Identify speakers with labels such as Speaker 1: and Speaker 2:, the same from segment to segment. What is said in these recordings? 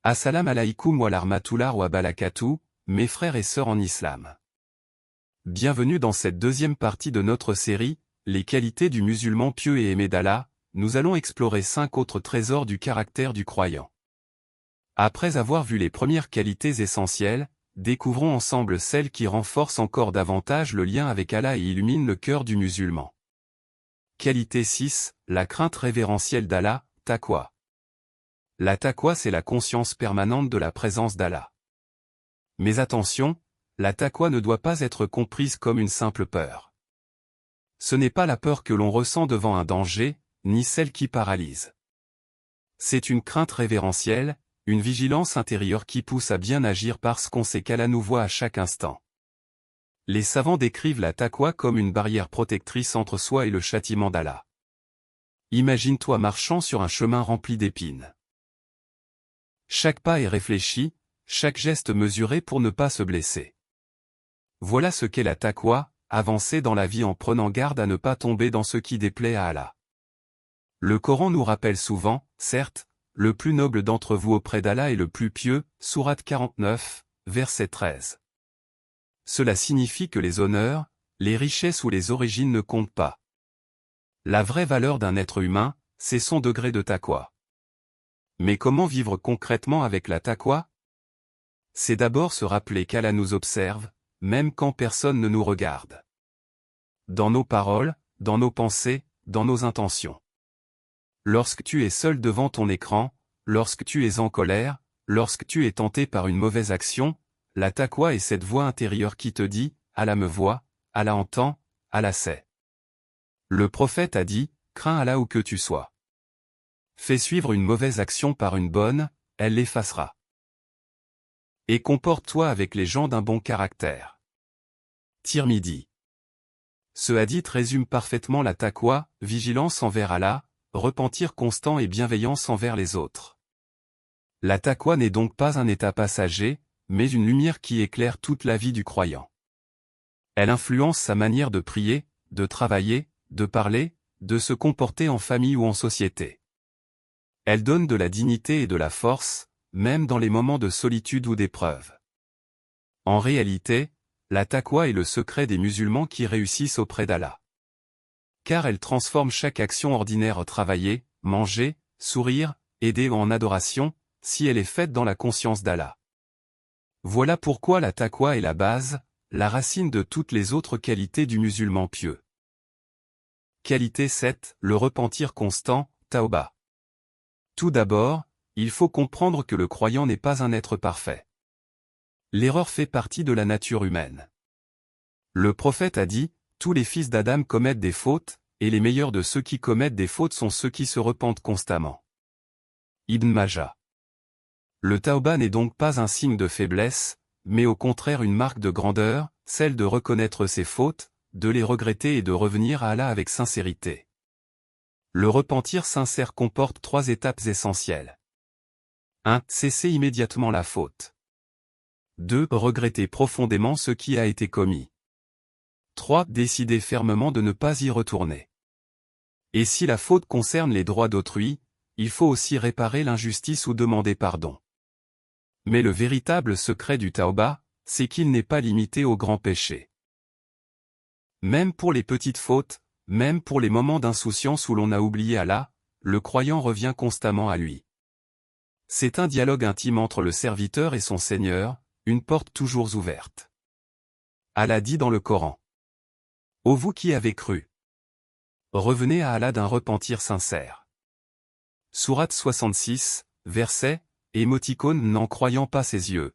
Speaker 1: Assalam alaykoum wa rahmatullah wa barakatuh, mes frères et sœurs en islam. Bienvenue dans cette deuxième partie de notre série, les qualités du musulman pieux et aimé d'Allah. Nous allons explorer 5 autres trésors du caractère du croyant. Après avoir vu les premières qualités essentielles, découvrons ensemble celles qui renforcent encore davantage le lien avec Allah et illuminent le cœur du musulman. Qualité 6, la crainte révérentielle d'Allah, taqwa. La taqwa, c'est la conscience permanente de la présence d'Allah. Mais attention, la taqwa ne doit pas être comprise comme une simple peur. Ce n'est pas la peur que l'on ressent devant un danger, ni celle qui paralyse. C'est une crainte révérentielle, une vigilance intérieure qui pousse à bien agir parce qu'on sait qu'Allah nous voit à chaque instant. Les savants décrivent la taqwa comme une barrière protectrice entre soi et le châtiment d'Allah. Imagine-toi marchant sur un chemin rempli d'épines. Chaque pas est réfléchi, chaque geste mesuré pour ne pas se blesser. Voilà ce qu'est la taqwa, avancer dans la vie en prenant garde à ne pas tomber dans ce qui déplaît à Allah. Le Coran nous rappelle souvent, certes, le plus noble d'entre vous auprès d'Allah est le plus pieux, sourate 49, verset 13. Cela signifie que les honneurs, les richesses ou les origines ne comptent pas. La vraie valeur d'un être humain, c'est son degré de taqwa. Mais comment vivre concrètement avec la taqwa? C'est d'abord se rappeler qu'Allah nous observe, même quand personne ne nous regarde. Dans nos paroles, dans nos pensées, dans nos intentions. Lorsque tu es seul devant ton écran, lorsque tu es en colère, lorsque tu es tenté par une mauvaise action, la taqwa est cette voix intérieure qui te dit, Allah me voit, Allah entend, Allah sait. Le prophète a dit, crains Allah où que tu sois. Fais suivre une mauvaise action par une bonne, elle l'effacera. Et comporte-toi avec les gens d'un bon caractère. Tirmidhi. Ce hadith résume parfaitement la taqwa, vigilance envers Allah, repentir constant et bienveillance envers les autres. La taqwa n'est donc pas un état passager, mais une lumière qui éclaire toute la vie du croyant. Elle influence sa manière de prier, de travailler, de parler, de se comporter en famille ou en société. Elle donne de la dignité et de la force, même dans les moments de solitude ou d'épreuve. En réalité, la taqwa est le secret des musulmans qui réussissent auprès d'Allah. Car elle transforme chaque action ordinaire travailler, manger, sourire, aider ou en adoration, si elle est faite dans la conscience d'Allah. Voilà pourquoi la taqwa est la base, la racine de toutes les autres qualités du musulman pieux. Qualité 7, le repentir constant, tauba. Tout d'abord, il faut comprendre que le croyant n'est pas un être parfait. L'erreur fait partie de la nature humaine. Le prophète a dit, tous les fils d'Adam commettent des fautes, et les meilleurs de ceux qui commettent des fautes sont ceux qui se repentent constamment. Ibn Majah. Le tauba n'est donc pas un signe de faiblesse, mais au contraire une marque de grandeur, celle de reconnaître ses fautes, de les regretter et de revenir à Allah avec sincérité. Le repentir sincère comporte 3 étapes essentielles. 1. Cesser immédiatement la faute. 2. Regretter profondément ce qui a été commis. 3. Décider fermement de ne pas y retourner. Et si la faute concerne les droits d'autrui, il faut aussi réparer l'injustice ou demander pardon. Mais le véritable secret du tauba, c'est qu'il n'est pas limité aux grands péchés. Même pour les petites fautes, même pour les moments d'insouciance où l'on a oublié Allah, le croyant revient constamment à lui. C'est un dialogue intime entre le serviteur et son Seigneur, une porte toujours ouverte. Allah dit dans le Coran. Ô vous qui avez cru! Revenez à Allah d'un repentir sincère. Sourate 66, verset, émoticône n'en croyant pas ses yeux.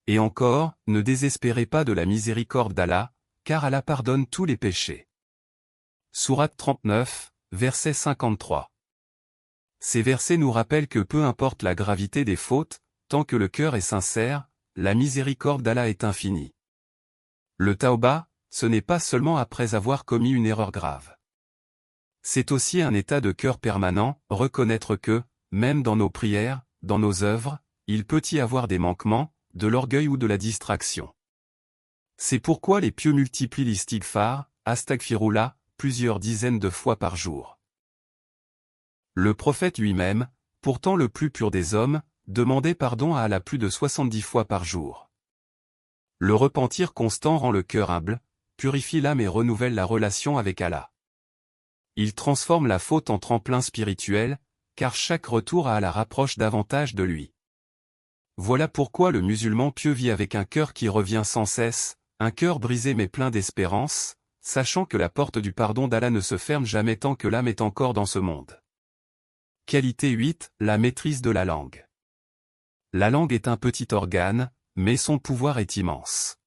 Speaker 1: Et encore, ne désespérez pas de la miséricorde d'Allah, car Allah pardonne tous les péchés. Sourate 39, verset 53. Ces versets nous rappellent que peu importe la gravité des fautes, tant que le cœur est sincère, la miséricorde d'Allah est infinie. Le tauba, ce n'est pas seulement après avoir commis une erreur grave. C'est aussi un état de cœur permanent, reconnaître que, même dans nos prières, dans nos œuvres, il peut y avoir des manquements, de l'orgueil ou de la distraction. C'est pourquoi les pieux multiplient l'istighfar, astaghfirullah, plusieurs dizaines de fois par jour. Le prophète lui-même, pourtant le plus pur des hommes, demandez pardon à Allah plus de 70 fois par jour. Le repentir constant rend le cœur humble, purifie l'âme et renouvelle la relation avec Allah. Il transforme la faute en tremplin spirituel, car chaque retour à Allah rapproche davantage de lui. Voilà pourquoi le musulman pieux vit avec un cœur qui revient sans cesse, un cœur brisé mais plein d'espérance, sachant que la porte du pardon d'Allah ne se ferme jamais tant que l'âme est encore dans ce monde. Qualité 8, la maîtrise de la langue. La langue est un petit organe, mais son pouvoir est immense.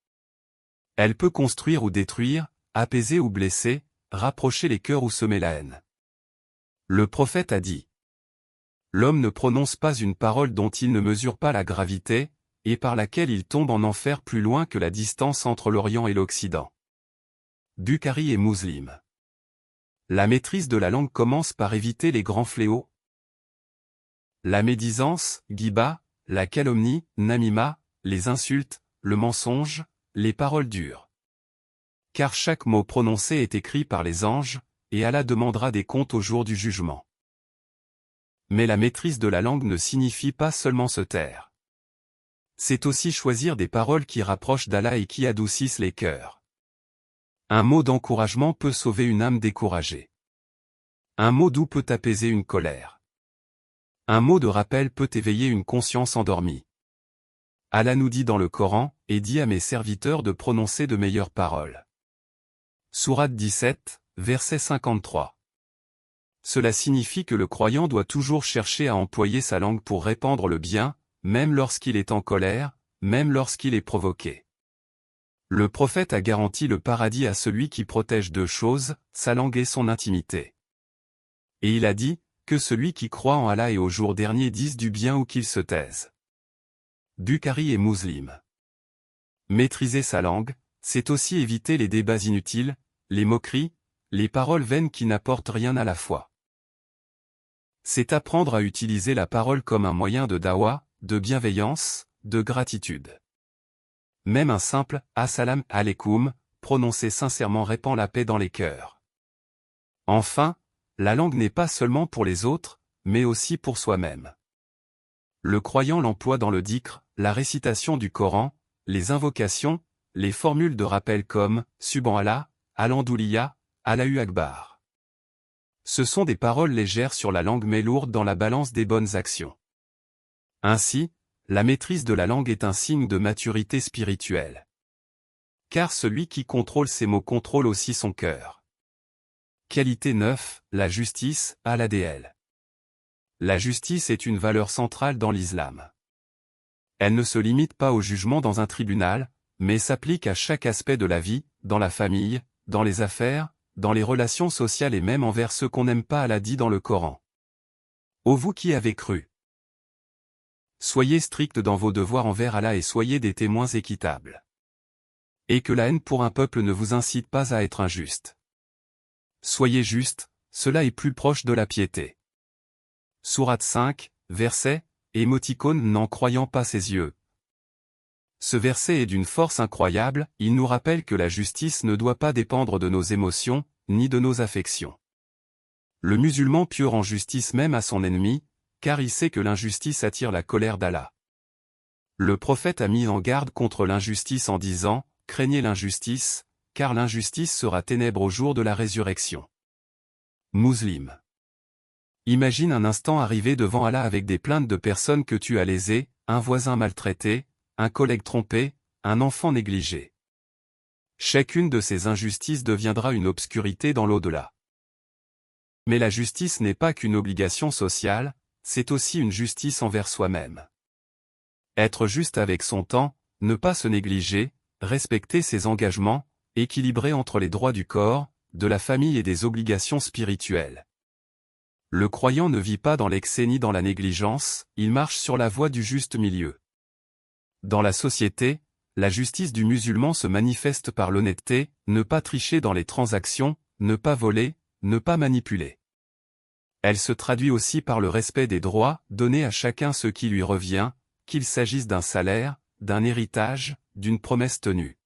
Speaker 1: Elle peut construire ou détruire, apaiser ou blesser, rapprocher les cœurs ou semer la haine. Le prophète a dit: l'homme ne prononce pas une parole dont il ne mesure pas la gravité, et par laquelle il tombe en enfer plus loin que la distance entre l'Orient et l'Occident. Bukhari et Muslim. La maîtrise de la langue commence par éviter les grands fléaux. La médisance, ghiba, la calomnie, namima, les insultes, le mensonge, les paroles dures. Car chaque mot prononcé est écrit par les anges, et Allah demandera des comptes au jour du jugement. Mais la maîtrise de la langue ne signifie pas seulement se taire. C'est aussi choisir des paroles qui rapprochent d'Allah et qui adoucissent les cœurs. Un mot d'encouragement peut sauver une âme découragée. Un mot doux peut apaiser une colère. Un mot de rappel peut éveiller une conscience endormie. Allah nous dit dans le Coran, et dit à mes serviteurs de prononcer de meilleures paroles. Sourate 17, verset 53. Cela signifie que le croyant doit toujours chercher à employer sa langue pour répandre le bien, même lorsqu'il est en colère, même lorsqu'il est provoqué. Le prophète a garanti le paradis à celui qui protège deux choses, sa langue et son intimité. Et il a dit, que celui qui croit en Allah et au jour dernier dise du bien ou qu'il se taise. Bukhari et Muslim. Maîtriser sa langue, c'est aussi éviter les débats inutiles, les moqueries, les paroles vaines qui n'apportent rien à la foi. C'est apprendre à utiliser la parole comme un moyen de dawa, de bienveillance, de gratitude. Même un simple « Assalam alaikum » prononcé sincèrement répand la paix dans les cœurs. Enfin, la langue n'est pas seulement pour les autres, mais aussi pour soi-même. Le croyant l'emploie dans le dhikr, la récitation du Coran, les invocations, les formules de rappel comme « Subhanallah »,« Alhamdoulilah »,« Allahu Akbar ». Ce sont des paroles légères sur la langue mais lourdes dans la balance des bonnes actions. Ainsi, la maîtrise de la langue est un signe de maturité spirituelle. Car celui qui contrôle ses mots contrôle aussi son cœur. Qualité 9, la justice, al-adl. La justice est une valeur centrale dans l'islam. Elle ne se limite pas au jugement dans un tribunal, mais s'applique à chaque aspect de la vie, dans la famille, dans les affaires, dans les relations sociales et même envers ceux qu'on n'aime pas. Allah dit dans le Coran. Ô vous qui avez cru! Soyez stricts dans vos devoirs envers Allah et soyez des témoins équitables. Et que la haine pour un peuple ne vous incite pas à être injuste. Soyez justes, cela est plus proche de la piété. Sourate 5, verset, émoticône n'en croyant pas ses yeux. Ce verset est d'une force incroyable, il nous rappelle que la justice ne doit pas dépendre de nos émotions, ni de nos affections. Le musulman pieux rend justice même à son ennemi, car il sait que l'injustice attire la colère d'Allah. Le prophète a mis en garde contre l'injustice en disant, « Craignez l'injustice, car l'injustice sera ténèbre au jour de la résurrection. » Muslim. Imagine un instant arriver devant Allah avec des plaintes de personnes que tu as lésées, un voisin maltraité, un collègue trompé, un enfant négligé. Chacune de ces injustices deviendra une obscurité dans l'au-delà. Mais la justice n'est pas qu'une obligation sociale, c'est aussi une justice envers soi-même. Être juste avec son temps, ne pas se négliger, respecter ses engagements, équilibrer entre les droits du corps, de la famille et des obligations spirituelles. Le croyant ne vit pas dans l'excès ni dans la négligence, il marche sur la voie du juste milieu. Dans la société, la justice du musulman se manifeste par l'honnêteté, ne pas tricher dans les transactions, ne pas voler, ne pas manipuler. Elle se traduit aussi par le respect des droits, donner à chacun ce qui lui revient, qu'il s'agisse d'un salaire, d'un héritage, d'une promesse tenue.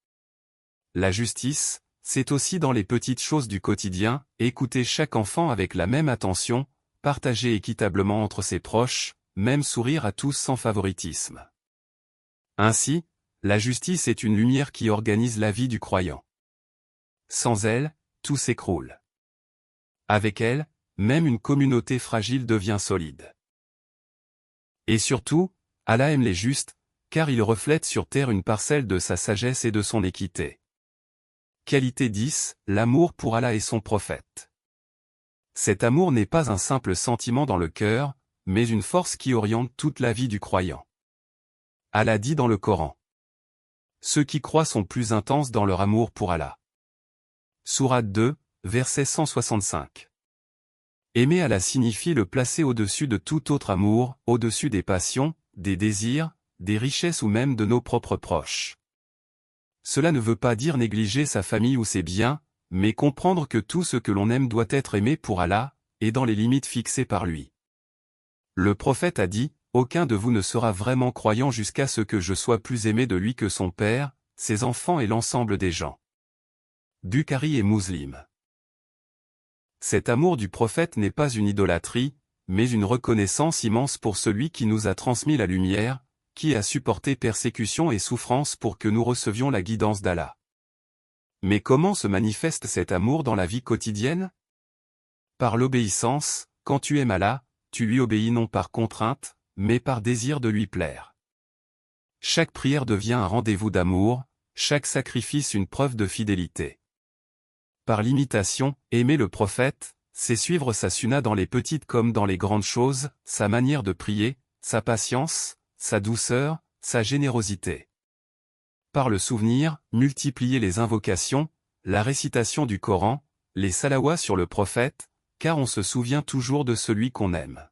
Speaker 1: La justice, c'est aussi dans les petites choses du quotidien, écouter chaque enfant avec la même attention, partager équitablement entre ses proches, même sourire à tous sans favoritisme. Ainsi, la justice est une lumière qui organise la vie du croyant. Sans elle, tout s'écroule. Avec elle, même une communauté fragile devient solide. Et surtout, Allah aime les justes, car il reflète sur terre une parcelle de sa sagesse et de son équité. Qualité 10, l'amour pour Allah et son prophète. Cet amour n'est pas un simple sentiment dans le cœur, mais une force qui oriente toute la vie du croyant. Allah dit dans le Coran. Ceux qui croient sont plus intenses dans leur amour pour Allah. Sourate 2, verset 165. Aimer Allah signifie le placer au-dessus de tout autre amour, au-dessus des passions, des désirs, des richesses ou même de nos propres proches. Cela ne veut pas dire négliger sa famille ou ses biens, mais comprendre que tout ce que l'on aime doit être aimé pour Allah, et dans les limites fixées par lui. Le prophète a dit, « Aucun de vous ne sera vraiment croyant jusqu'à ce que je sois plus aimé de lui que son père, ses enfants et l'ensemble des gens. » Bukhari et Muslim. Cet amour du prophète n'est pas une idolâtrie, mais une reconnaissance immense pour celui qui nous a transmis la lumière, qui a supporté persécutions et souffrances pour que nous recevions la guidance d'Allah. Mais comment se manifeste cet amour dans la vie quotidienne? Par l'obéissance, quand tu aimes Allah, tu lui obéis non par contrainte, mais par désir de lui plaire. Chaque prière devient un rendez-vous d'amour, chaque sacrifice une preuve de fidélité. Par l'imitation, aimer le prophète, c'est suivre sa sunna dans les petites comme dans les grandes choses, sa manière de prier, sa patience, sa douceur, sa générosité. Par le souvenir, multiplier les invocations, la récitation du Coran, les salawats sur le prophète, car on se souvient toujours de celui qu'on aime.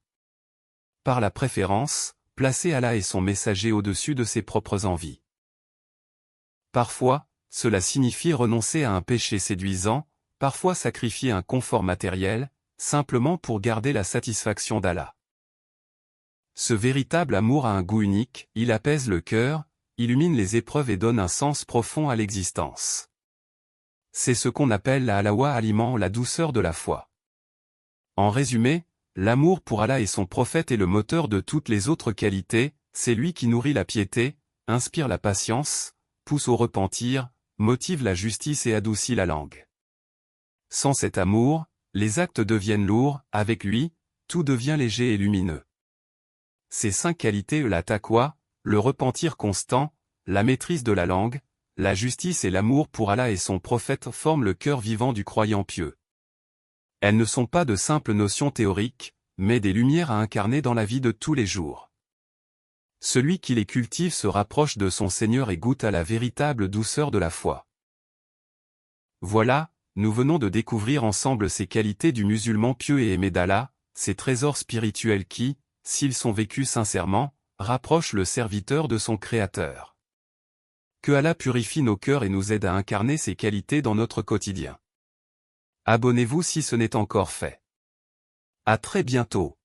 Speaker 1: Par la préférence, placer Allah et son messager au-dessus de ses propres envies. Parfois, cela signifie renoncer à un péché séduisant, parfois sacrifier un confort matériel, simplement pour garder la satisfaction d'Allah. Ce véritable amour a un goût unique, il apaise le cœur, illumine les épreuves et donne un sens profond à l'existence. C'est ce qu'on appelle la halawa aliment la douceur de la foi. En résumé, l'amour pour Allah et son prophète est le moteur de toutes les autres qualités, c'est lui qui nourrit la piété, inspire la patience, pousse au repentir, motive la justice et adoucit la langue. Sans cet amour, les actes deviennent lourds, avec lui, tout devient léger et lumineux. Ces 5 qualités la taqwa, le repentir constant, la maîtrise de la langue, la justice et l'amour pour Allah et son prophète forment le cœur vivant du croyant pieux. Elles ne sont pas de simples notions théoriques, mais des lumières à incarner dans la vie de tous les jours. Celui qui les cultive se rapproche de son Seigneur et goûte à la véritable douceur de la foi. Voilà, nous venons de découvrir ensemble ces qualités du musulman pieux et aimé d'Allah, ces trésors spirituels qui, s'ils sont vécus sincèrement, rapprochent le serviteur de son Créateur. Que Allah purifie nos cœurs et nous aide à incarner ces qualités dans notre quotidien. Abonnez-vous si ce n'est encore fait. À très bientôt.